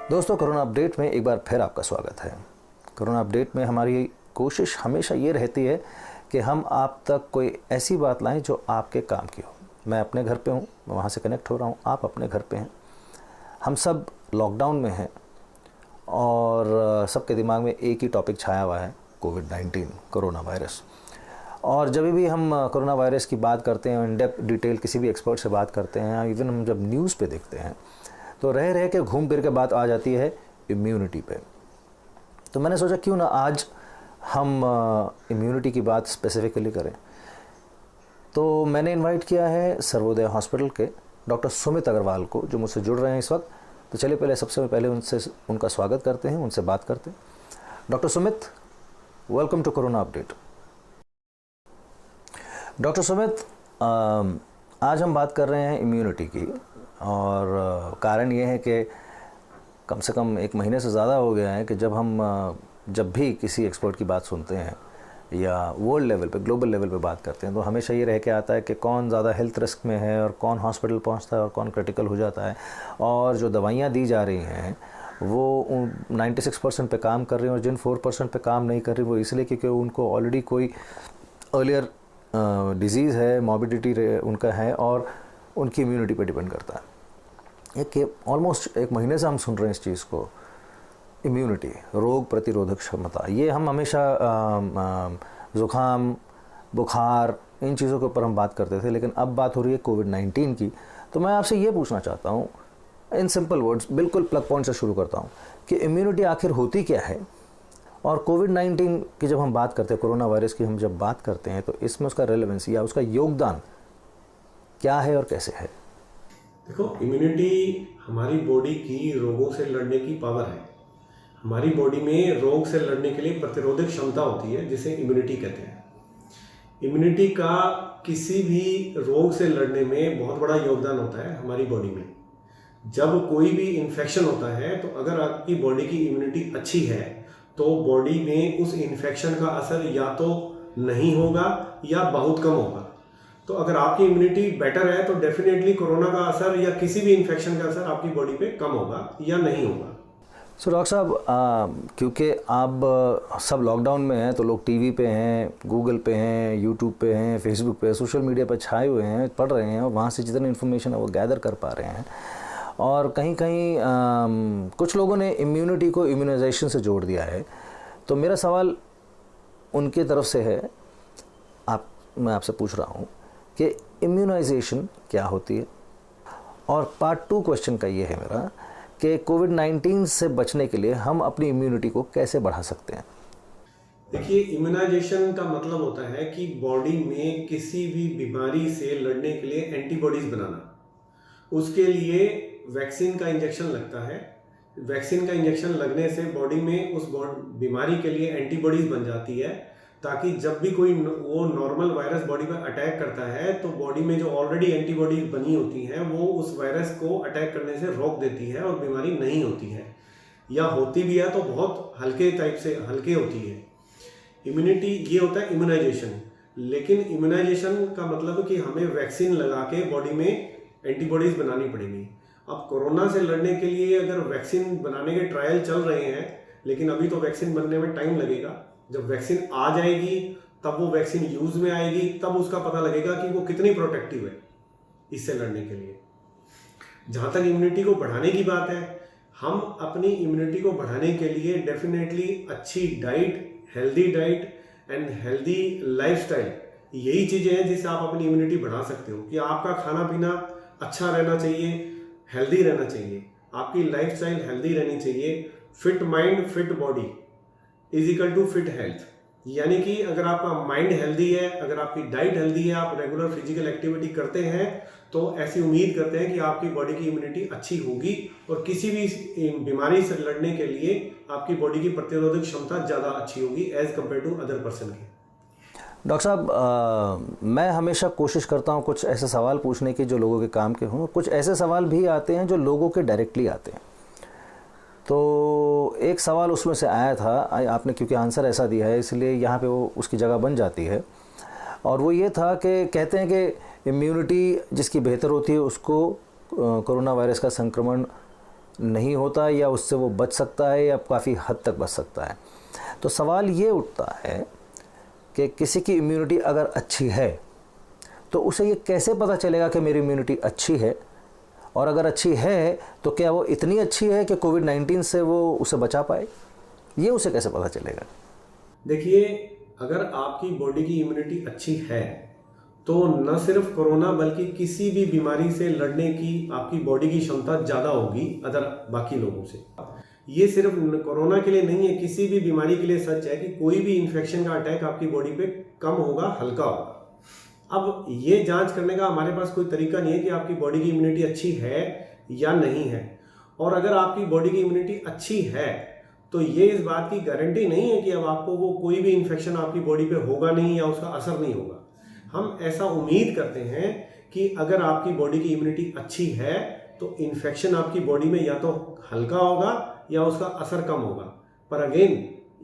दोस्तों, corona update में एक बार फिर आपका स्वागत है। कोरोना अपडेट में हमारी कोशिश हमेशा ये रहती है कि हम आप तक कोई ऐसी बात लाएं जो आपके काम की हो। मैं अपने घर पे हूँ, मैं वहाँ से कनेक्ट हो रहा हूँ, आप अपने घर पे हैं। हम सब लॉकडाउन में हैं और सबके दिमाग में एक ही टॉपिक छाया हुआ है, कोविड-19, कोरोना वायरस। और जब भी हम कोरोना वायरस की बात करते हैं, इन डेप्थ डिटेल किसी भी एक्सपर्ट से बात करते हैं, इवन हम जब न्यूज़ पे देखते हैं तो रह के घूम फिर के बात आ जाती है इम्यूनिटी पे। तो मैंने सोचा क्यों ना आज हम इम्यूनिटी की बात स्पेसिफिकली करें। तो मैंने इनवाइट किया है सर्वोदय हॉस्पिटल के डॉक्टर सुमित अग्रवाल को, जो मुझसे जुड़ रहे हैं इस वक्त। तो चलिए सबसे पहले उनका स्वागत करते हैं, उनसे बात करते हैं। Doctor Sumit, welcome to corona update. Doctor Sumit, आज हम बात कर रहे हैं इम्यूनिटी की, और कारण ये है कि कम से कम एक महीने से ज़्यादा हो गया है कि जब भी किसी एक्सपर्ट की बात सुनते हैं या वर्ल्ड लेवल पे, ग्लोबल लेवल पे बात करते हैं, तो हमेशा ये रह के आता है कि कौन ज़्यादा हेल्थ रिस्क में है और कौन हॉस्पिटल पहुंचता है और कौन क्रिटिकल हो जाता है। और जो दवाइयाँ दी जा रही हैं वो 96% पे काम कर रही हैं, और जिन 4% पे काम नहीं कर रही वो इसलिए क्योंकि उनको ऑलरेडी कोई अर्लियर डिजीज़ है, मॉर्बिडिटी उनका है, और उनकी इम्यूनिटी पे डिपेंड करता है। ऑलमोस्ट एक महीने से हम सुन रहे हैं इस चीज़ को, इम्यूनिटी, रोग प्रतिरोधक क्षमता। ये हम हमेशा ज़ुकाम, बुखार, इन चीज़ों के ऊपर हम बात करते थे, लेकिन अब बात हो रही है कोविड-19 की। तो मैं आपसे ये पूछना चाहता हूँ, इन सिंपल वर्ड्स, बिल्कुल प्लग पॉइंट से शुरू करता हूँ, कि इम्यूनिटी आखिर होती क्या है, और कोविड-19 की जब हम बात करते हैं, कोरोना वायरस की हम जब बात करते हैं, तो इसमें उसका रेलेवेंस या उसका योगदान क्या है और कैसे है? देखो, इम्यूनिटी हमारी बॉडी की रोगों से लड़ने की पावर है। हमारी बॉडी में रोग से लड़ने के लिए प्रतिरोधक क्षमता होती है, जिसे इम्यूनिटी कहते हैं। इम्यूनिटी का किसी भी रोग से लड़ने में बहुत बड़ा योगदान होता है हमारी बॉडी में। जब कोई भी इन्फेक्शन होता है, तो अगर आपकी बॉडी की इम्यूनिटी अच्छी है तो बॉडी में उस इन्फेक्शन का असर या तो नहीं होगा या बहुत कम होगा। तो अगर आपकी इम्यूनिटी बेटर है तो डेफिनेटली कोरोना का असर या किसी भी इन्फेक्शन का असर आपकी बॉडी पे कम होगा या नहीं होगा। सो डॉक्टर साहब, क्योंकि अब सब लॉकडाउन में हैं, तो लोग टीवी पे हैं, गूगल पे हैं, यूट्यूब पे हैं, फेसबुक पे, सोशल मीडिया पे छाए हुए हैं, पढ़ रहे हैं, और वहाँ से जितनी इन्फॉर्मेशन है वो गैदर कर पा रहे हैं। और कहीं कुछ लोगों ने इम्यूनिटी को इम्यूनाइजेशन से जोड़ दिया है। तो मेरा सवाल उनकी तरफ से है, मैं आपसे पूछ रहा हूँ कि इम्यूनाइजेशन क्या होती है, और पार्ट 2 क्वेश्चन का ये है मेरा कि कोविड-19 से बचने के लिए हम अपनी इम्यूनिटी को कैसे बढ़ा सकते हैं? देखिए, इम्यूनाइजेशन का मतलब होता है कि बॉडी में किसी भी बीमारी से लड़ने के लिए एंटीबॉडीज बनाना। उसके लिए वैक्सीन का इंजेक्शन लगता है। वैक्सीन का इंजेक्शन लगने से बॉडी में उस बीमारी के लिए एंटीबॉडीज बन जाती है, ताकि जब भी कोई वो नॉर्मल वायरस बॉडी पर अटैक करता है तो बॉडी में जो ऑलरेडी एंटीबॉडीज बनी होती हैं वो उस वायरस को अटैक करने से रोक देती है और बीमारी नहीं होती है, या होती भी है तो बहुत हल्के टाइप से हल्के होती है। इम्यूनिटी ये होता है इम्यूनाइजेशन। लेकिन इम्यूनाइजेशन का मतलब है कि हमें वैक्सीन लगा के बॉडी में एंटीबॉडीज बनानी पड़ेगी। अब कोरोना से लड़ने के लिए अगर वैक्सीन बनाने के ट्रायल चल रहे हैं, लेकिन अभी तो वैक्सीन बनने में टाइम लगेगा। जब वैक्सीन आ जाएगी तब वो वैक्सीन यूज में आएगी, तब उसका पता लगेगा कि वो कितनी प्रोटेक्टिव है इससे लड़ने के लिए। जहां तक इम्यूनिटी को बढ़ाने की बात है, हम अपनी इम्यूनिटी को बढ़ाने के लिए डेफिनेटली अच्छी diet, healthy diet and healthy lifestyle, यही चीजें हैं जिससे आप अपनी इम्यूनिटी बढ़ा सकते हो। कि आपका खाना पीना अच्छा रहना चाहिए, हेल्दी रहना चाहिए, आपकी लाइफस्टाइल हेल्दी रहनी चाहिए। Fit mind fit body is equal to fit health. यानी कि अगर आपका माइंड हेल्दी है, अगर आपकी डाइट हेल्दी है, आप रेगुलर फिजिकल एक्टिविटी करते हैं, तो ऐसी उम्मीद करते हैं कि आपकी बॉडी की इम्यूनिटी अच्छी होगी और किसी भी बीमारी से लड़ने के लिए आपकी बॉडी की प्रतिरोधक क्षमता ज़्यादा अच्छी होगी as compare to other person की। डॉक्टर साहब, मैं हमेशा कोशिश करता हूँ कुछ ऐसे सवाल पूछने की जो लोगों के काम के हों। कुछ ऐसे सवाल भी आते हैं जो लोगों के डायरेक्टली आते हैं। तो एक सवाल उसमें से आया था, आपने क्योंकि आंसर ऐसा दिया है इसलिए यहाँ पे वो उसकी जगह बन जाती है, और वो ये था कि कहते हैं कि इम्यूनिटी जिसकी बेहतर होती है उसको कोरोना वायरस का संक्रमण नहीं होता या उससे वो बच सकता है या काफ़ी हद तक बच सकता है। तो सवाल ये उठता है कि किसी की इम्यूनिटी अगर अच्छी है तो उसे ये कैसे पता चलेगा कि मेरी इम्यूनिटी अच्छी है, और अगर अच्छी है तो क्या वो इतनी अच्छी है कि कोविड-19 से वो उसे बचा पाए, ये उसे कैसे पता चलेगा? देखिए, अगर आपकी बॉडी की इम्यूनिटी अच्छी है तो न सिर्फ कोरोना बल्कि किसी भी बीमारी से लड़ने की आपकी बॉडी की क्षमता ज़्यादा होगी अदर बाकी लोगों से। ये सिर्फ कोरोना के लिए नहीं है, किसी भी बीमारी के लिए सच है कि कोई भी इन्फेक्शन का अटैक आपकी बॉडी पे कम होगा, हल्का होगा। अब ये जांच करने का हमारे पास कोई तरीका नहीं है कि आपकी बॉडी की इम्यूनिटी अच्छी है या नहीं है। और अगर आपकी बॉडी की इम्यूनिटी अच्छी है तो ये इस बात की गारंटी नहीं है कि अब आपको वो कोई भी इन्फेक्शन आपकी बॉडी पे होगा नहीं या उसका असर नहीं होगा। हम ऐसा उम्मीद करते हैं कि अगर आपकी बॉडी की इम्यूनिटी अच्छी है तो इन्फेक्शन आपकी बॉडी में या तो हल्का होगा या उसका असर कम होगा। पर अगेन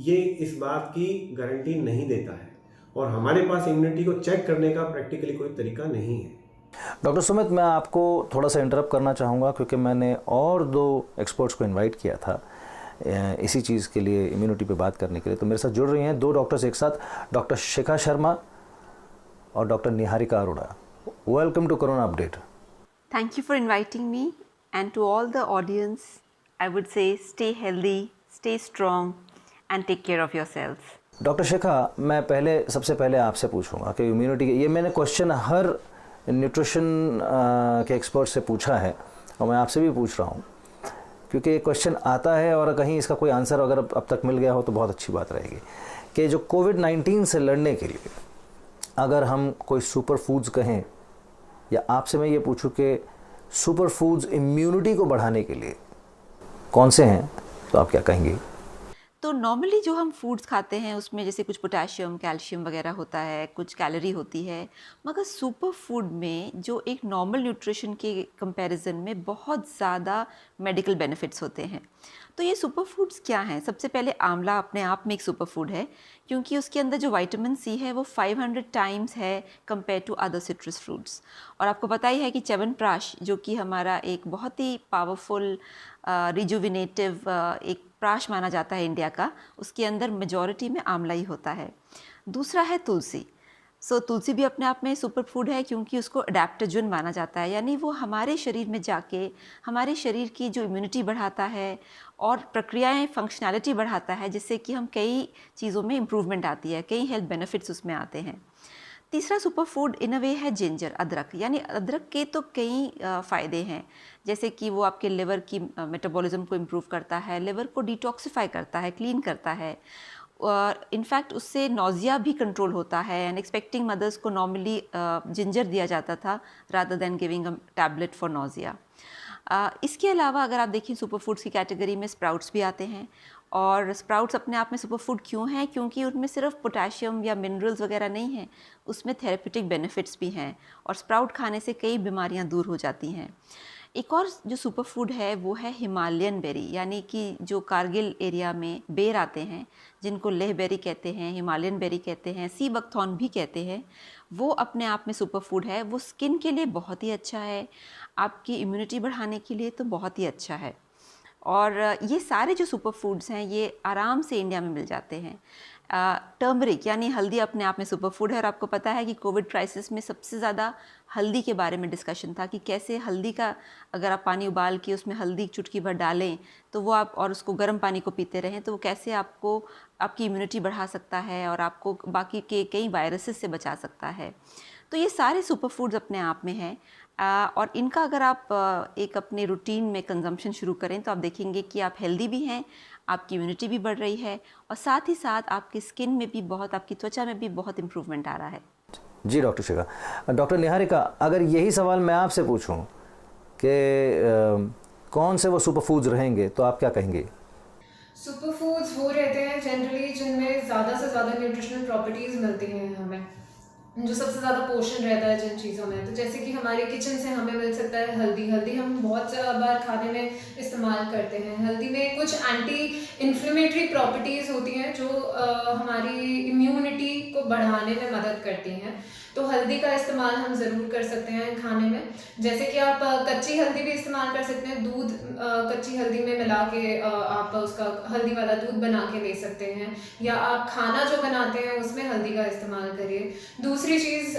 ये इस बात की गारंटी नहीं देता है और हमारे पास इम्यूनिटी को चेक करने का प्रैक्टिकली कोई तरीका नहीं है। डॉक्टर सुमित, मैं आपको थोड़ा सा इंटरप्ट करना चाहूँगा क्योंकि मैंने और 2 एक्सपर्ट्स को इनवाइट किया था इसी चीज़ के लिए, इम्यूनिटी पे बात करने के लिए। तो मेरे साथ जुड़ रही हैं 2 डॉक्टर्स एक साथ, डॉक्टर शिखा शर्मा और doctor Niharika Arora. Welcome to corona update. Thank you for inviting me, and to all the audience, I would say stay healthy, stay strong and take care of yourselves. Doctor Shikha, मैं सबसे पहले आपसे पूछूंगा कि इम्यूनिटी ये मैंने क्वेश्चन हर न्यूट्रिशन के एक्सपर्ट से पूछा है और मैं आपसे भी पूछ रहा हूँ क्योंकि क्वेश्चन आता है और कहीं इसका कोई आंसर अगर अब तक मिल गया हो तो बहुत अच्छी बात रहेगी कि जो कोविड-19 से लड़ने के लिए अगर हम कोई सुपर फूड्स कहें या आपसे मैं ये पूछूं कि सुपर फूड्स इम्यूनिटी को बढ़ाने के लिए कौन से हैं, तो आप क्या कहेंगे? तो नॉर्मली जो हम फूड्स खाते हैं उसमें जैसे कुछ पोटेशियम, कैल्शियम वगैरह होता है, कुछ कैलोरी होती है, मगर सुपर फूड में जो एक नॉर्मल न्यूट्रिशन के कंपैरिजन में बहुत ज़्यादा मेडिकल बेनिफिट्स होते हैं। तो ये सुपर फूड्स क्या हैं? सबसे पहले आंवला अपने आप में एक सुपर फूड है क्योंकि उसके अंदर जो विटामिन सी है वो 500 टाइम्स है compare to other citrus fruits. और आपको पता ही है कि च्यवनप्राश जो कि हमारा एक बहुत ही पावरफुल रिजुविनेटिव एक प्राश माना जाता है इंडिया का, उसके अंदर मेजॉरिटी में आंवला ही होता है। दूसरा है तुलसी। तुलसी भी अपने आप में सुपर फूड है क्योंकि उसको अडेप्टोजन माना जाता है, यानी वो हमारे शरीर में जाके हमारे शरीर की जो इम्यूनिटी बढ़ाता है और प्रक्रियाएं फंक्शनैलिटी बढ़ाता है, जिससे कि हम कई चीज़ों में इम्प्रूवमेंट आती है, कई हेल्थ बेनिफिट्स उसमें आते हैं। तीसरा सुपर फूड इन अ वे है जिंजर, अदरक। यानी अदरक के तो कई फ़ायदे हैं, जैसे कि वो आपके लिवर की मेटाबॉलिज्म को इम्प्रूव करता है, लिवर को डिटॉक्सिफाई करता है, क्लीन करता है, और इनफैक्ट उससे नोज़िया भी कंट्रोल होता है। एंड एक्सपेक्टिंग मदर्स को नॉर्मली जिंजर दिया जाता था rather than giving a tablet for nausea. इसके अलावा अगर आप देखें सुपर फूड्स की कैटेगरी में स्प्राउट्स भी आते हैं, और स्प्राउट्स अपने आप में सुपर फूड क्यों हैं? क्योंकि उनमें सिर्फ पोटेशियम या मिनरल्स वगैरह नहीं हैं, उसमें थेरेप्यूटिक बेनिफिट्स भी हैं और स्प्राउट खाने से कई बीमारियां दूर हो जाती हैं। एक और जो सुपर फूड है वो है हिमालयन बेरी, यानी कि जो कारगिल एरिया में बेर आते हैं जिनको लेह बेरी कहते हैं, हिमालयन बेरी कहते हैं, सी बकथॉर्न भी कहते हैं, वो अपने आप में सुपर फूड है। वो स्किन के लिए बहुत ही अच्छा है, आपकी इम्यूनिटी बढ़ाने के लिए तो बहुत ही अच्छा है। और ये सारे जो सुपर फूड्स हैं ये आराम से इंडिया में मिल जाते हैं। टर्मरिक यानी हल्दी अपने आप में सुपर फूड है, और आपको पता है कि कोविड क्राइसिस में सबसे ज़्यादा हल्दी के बारे में डिस्कशन था कि कैसे हल्दी का अगर आप पानी उबाल के उसमें हल्दी चुटकी भर डालें तो वो आप और उसको गर्म पानी को पीते रहें तो वो कैसे आपको आपकी इम्यूनिटी बढ़ा सकता है और आपको बाकी के कई वायरसेस से बचा सकता है। तो ये सारे सुपर फूड्स अपने आप में हैं, और इनका अगर आप एक अपने रूटीन में कंजम्पशन शुरू करें तो आप देखेंगे कि आप हेल्दी भी हैं, आपकी इम्यूनिटी भी बढ़ रही है और साथ ही साथ आपकी स्किन में भी बहुत, आपकी त्वचा में भी बहुत इम्प्रूवमेंट आ रहा है। जी डॉक्टर शिखा। डॉक्टर निहारिका, अगर यही सवाल मैं आपसे पूछूं कि कौन से वो सुपर फूड्स रहेंगे तो आप क्या कहेंगे? सुपर फूड्स वो रहते हैं जनरली जिनमें ज़्यादा से ज़्यादा न्यूट्रिशनल प्रॉपर्टीज़ मिलती हैं हमें, जो सबसे ज़्यादा पोषण रहता है जिन चीज़ों में, तो जैसे कि हमारे किचन से हमें मिल सकता है हल्दी। हल्दी हम बहुत बार खाने में इस्तेमाल करते हैं। हल्दी में कुछ एंटी इन्फ्लेमेटरी प्रॉपर्टीज़ होती हैं जो हमारी इम्यूनिटी को बढ़ाने में मदद करती हैं। तो हल्दी का इस्तेमाल हम ज़रूर कर सकते हैं खाने में। जैसे कि आप कच्ची हल्दी भी इस्तेमाल कर सकते हैं। दूध कच्ची हल्दी में मिला के आप उसका हल्दी वाला दूध बना के ले सकते हैं, या आप खाना जो बनाते हैं उसमें हल्दी का इस्तेमाल करिए। दूसरी चीज़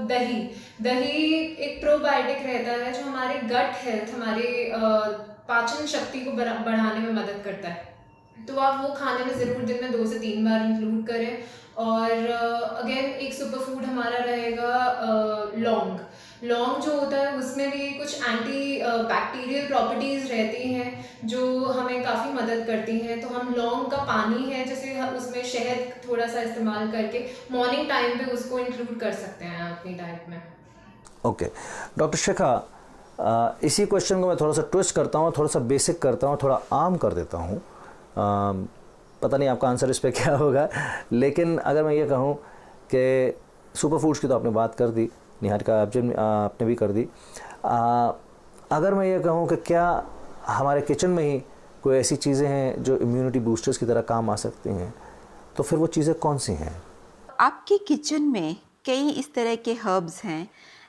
दही। दही एक प्रोबायोटिक रहता है जो हमारे गट हेल्थ, हमारे पाचन शक्ति को बढ़ाने में मदद करता है। तो आप वो खाने में ज़रूर दिन में 2 से 3 बार इंक्लूड करें। और अगेन एक सुपर फूड हमारा रहेगा लौंग। लौंग जो होता है उसमें भी कुछ एंटी बैक्टीरियल प्रॉपर्टीज़ रहती हैं जो हमें काफ़ी मदद करती हैं। तो हम लौंग का पानी है जैसे उसमें शहद थोड़ा सा इस्तेमाल करके मॉर्निंग टाइम पे उसको इंक्लूड कर सकते हैं अपनी डाइट में। ओके डॉक्टर शिखा, इसी क्वेश्चन को मैं थोड़ा सा ट्विस्ट करता हूँ, थोड़ा सा बेसिक करता हूँ, थोड़ा आम कर देता हूँ। पता नहीं आपका आंसर इस पर क्या होगा, लेकिन अगर मैं ये कहूँ कि सुपर फूड्स की तो आपने बात कर दी, निहारिका आपने भी कर दी। अगर मैं ये कहूँ कि क्या हमारे किचन में ही कोई ऐसी चीज़ें हैं जो इम्यूनिटी बूस्टर्स की तरह काम आ सकती हैं, तो फिर वो चीज़ें कौन सी हैं? आपके किचन में कई इस तरह के हर्ब्स हैं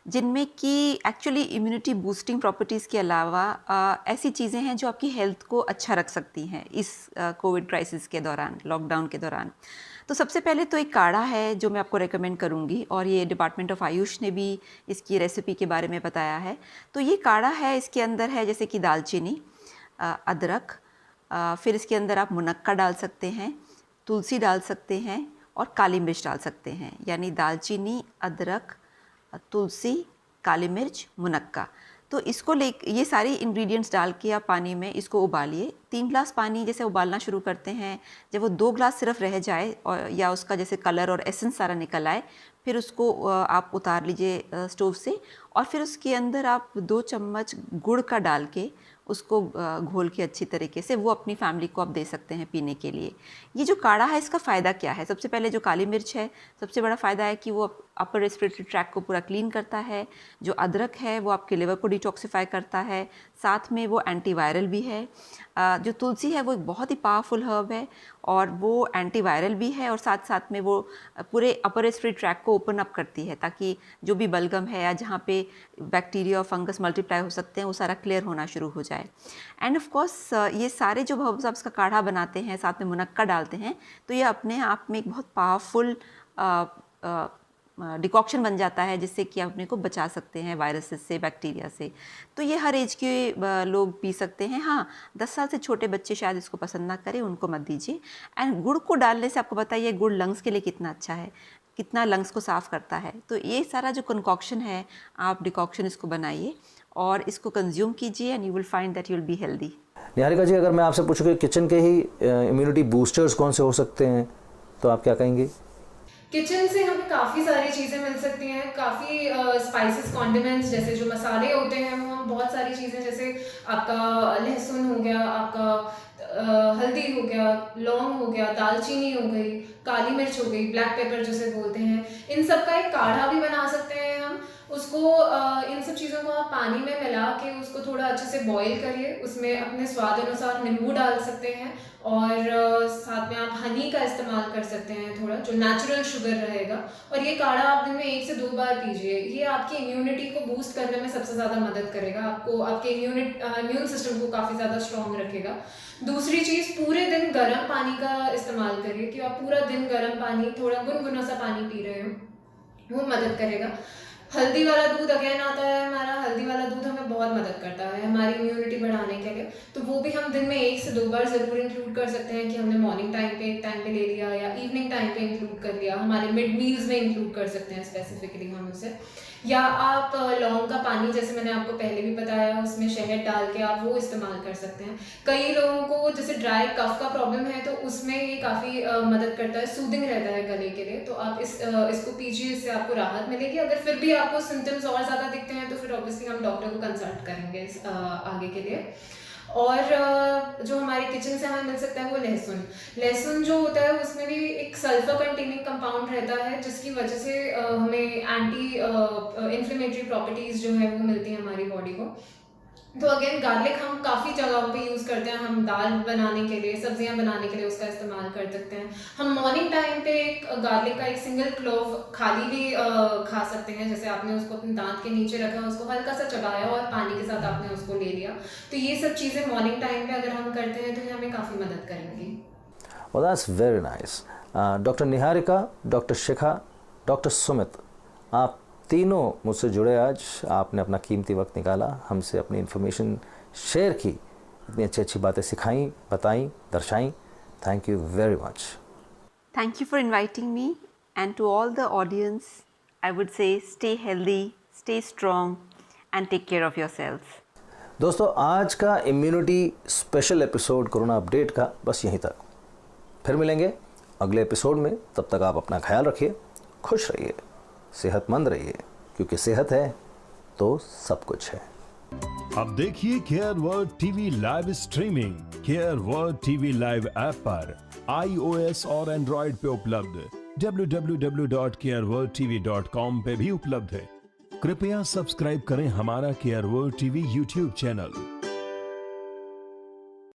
जिनमें कि एक्चुअली इम्यूनिटी बूस्टिंग प्रॉपर्टीज़ के अलावा ऐसी चीज़ें हैं जो आपकी हेल्थ को अच्छा रख सकती हैं इस कोविड क्राइसिस के दौरान, लॉकडाउन के दौरान। तो सबसे पहले तो एक काढ़ा है जो मैं आपको रेकमेंड करूंगी, और ये डिपार्टमेंट ऑफ आयुष ने भी इसकी रेसिपी के बारे में बताया है। तो ये काढ़ा है, इसके अंदर है जैसे कि दालचीनी, अदरक, फिर इसके अंदर आप मुनक्का डाल सकते हैं, तुलसी डाल सकते हैं और काली मिर्च डाल सकते हैं। यानी दालचीनी, अदरक, तुलसी, काली मिर्च, मुनक्का। तो इसको ये सारी इंग्रेडिएंट्स डाल के आप पानी में इसको उबालिए। 3 ग्लास पानी जैसे उबालना शुरू करते हैं, जब वो 2 ग्लास सिर्फ रह जाए और या उसका जैसे कलर और एसेंस सारा निकल आए, फिर उसको आप उतार लीजिए स्टोव से, और फिर उसके अंदर आप 2 चम्मच गुड़ का डाल के उसको घोल के अच्छी तरीके से वो अपनी फैमिली को आप दे सकते हैं पीने के लिए। ये जो काढ़ा है इसका फ़ायदा क्या है? सबसे पहले जो काली मिर्च है, सबसे बड़ा फ़ायदा है कि वो अपर रेस्पिरेटरी ट्रैक को पूरा क्लीन करता है। जो अदरक है वो आपके लिवर को डिटॉक्सिफाई करता है, साथ में वो एंटीवायरल भी है। जो तुलसी है वो एक बहुत ही पावरफुल हर्ब है और वो एंटीवायरल भी है, और साथ साथ में वो पूरे अपर रेस्पिरेटरी ट्रैक को ओपन अप करती है ताकि जो भी बलगम है या जहाँ पे बैक्टीरिया और फंगस मल्टीप्लाई हो सकते हैं वो सारा क्लियर होना शुरू हो जाए। एंड ऑफ कोर्स ये सारे जो हर्ब्स आप इसका काढ़ा बनाते हैं, साथ में मुनक्का डालते हैं, तो ये अपने आप में एक बहुत पावरफुल डिकॉक्शन बन जाता है जिससे कि आप अपने को बचा सकते हैं वायरसेस से, बैक्टीरिया से। तो ये हर एज के लोग पी सकते हैं। हाँ, 10 साल से छोटे बच्चे शायद इसको पसंद ना करें, उनको मत दीजिए। एंड गुड़ को डालने से आपको पता ही है गुड़ लंग्स के लिए कितना अच्छा है, कितना लंग्स को साफ़ करता है। तो ये सारा जो कंकॉक्शन है, आप डिकॉक्शन इसको बनाइए और इसको कंज्यूम कीजिए and you will find that you will be healthy. Niharika ji, अगर मैं आपसे पूछूं कि किचन के ही इम्यूनिटी बूस्टर्स कौन से हो सकते हैं, तो आप क्या कहेंगे? किचन से हमें काफ़ी सारी चीज़ें मिल सकती हैं। काफ़ी स्पाइसेस, कॉन्डिमेंट्स, जैसे जो मसाले होते हैं वो हम बहुत सारी चीज़ें, जैसे आपका लहसुन हो गया, आपका हल्दी हो गया, लौंग हो गया, दालचीनी हो गई, काली मिर्च हो गई, ब्लैक पेपर जिसे बोलते हैं, इन सब का एक काढ़ा भी बना सकते हैं हम। उसको इन सब चीज़ों को आप पानी में मिला के उसको थोड़ा अच्छे से बॉईल करिए, उसमें अपने स्वाद अनुसार नींबू डाल सकते हैं और साथ में आप हनी का इस्तेमाल कर सकते हैं, थोड़ा जो नेचुरल शुगर रहेगा। और ये काढ़ा आप दिन में 1 से 2 बार पीजिए। ये आपकी इम्यूनिटी को बूस्ट करने में सबसे ज़्यादा मदद करेगा, आपको आपके इम्यून सिस्टम को काफ़ी ज़्यादा स्ट्रॉन्ग रखेगा। दूसरी चीज़, पूरे दिन गर्म पानी का इस्तेमाल करिए कि आप पूरा दिन गर्म पानी, थोड़ा गुनगुना सा पानी पी रहे हो, वो मदद करेगा। हल्दी वाला दूध अगेन आता है हमारा। हल्दी वाला दूध हमें बहुत मदद करता है हमारी इम्यूनिटी बढ़ाने के लिए, तो वो भी हम दिन में 1 से 2 बार ज़रूर इंक्लूड कर सकते हैं कि हमने मॉर्निंग टाइम पे एक टाइम पे ले लिया या इवनिंग टाइम पे इंक्लूड कर लिया। हमारे मिड मील्स में इंक्लूड कर सकते हैं स्पेसिफिकली हम उसे। या आप लौंग का पानी, जैसे मैंने आपको पहले भी बताया, उसमें शहद डाल के आप वो इस्तेमाल कर सकते हैं। कई लोगों को जैसे ड्राई कफ का प्रॉब्लम है तो उसमें ये काफ़ी मदद करता है, सूदिंग रहता है गले के लिए, तो आप इसको पीजिए, इससे आपको राहत मिलेगी। अगर फिर भी आपको सिम्टम्स और ज़्यादा दिखते हैं तो फिर ऑब्वियसली हम डॉक्टर को कंसल्ट करेंगे आगे के लिए। और जो हमारे किचन से हमें मिल सकता है वो लहसुन। लहसुन जो होता है उसमें भी एक सल्फर कंटेनिंग कंपाउंड रहता है, जिसकी वजह से हमें एंटी इन्फ्लेमेटरी प्रॉपर्टीज़ जो है वो मिलती हैं हमारी बॉडी को। तो अगेन गार्लिक हम काफ़ी जगहों पे यूज़ करते हैं, हम दाल बनाने के लिए, सब्जियां बनाने के लिए उसका इस्तेमाल कर सकते हैं। हम मॉर्निंग टाइम पे एक गार्लिक का एक सिंगल क्लोव खाली भी खा सकते हैं, जैसे आपने उसको अपने दांत के नीचे रखा, उसको हल्का सा चबाया और पानी के साथ आपने उसको ले लिया। तो ये सब चीज़ें मॉर्निंग टाइम पे अगर हम करते हैं तो ये हमें काफ़ी मदद करेंगी। Well, that's very nice. Doctor Niharika, doctor Shikha, doctor Sumit, आप तीनों मुझसे जुड़े आज। आपने अपना कीमती वक्त निकाला, हमसे अपनी इन्फॉर्मेशन शेयर की, इतनी अच्छी अच्छी बातें सिखाई, बताई, दर्शाई। Thank you very much. Thank you for inviting me, and to all the audience, I would say stay healthy, stay strong, and take care of yourselves. दोस्तों, आज का immunity special episode corona update का बस यहीं तक। फिर मिलेंगे अगले एपिसोड में। तब तक आप अपना ख्याल रखिए, खुश रहिए, सेहतमंद रहिए, क्योंकि सेहत है तो सब कुछ है। अब देखिए care world TV live streaming care world TV live app पर iOS और एंड्रॉइड पे उपलब्ध, www.careworldtv.com पे भी उपलब्ध है। कृपया सब्सक्राइब करें हमारा care world TV YouTube channel.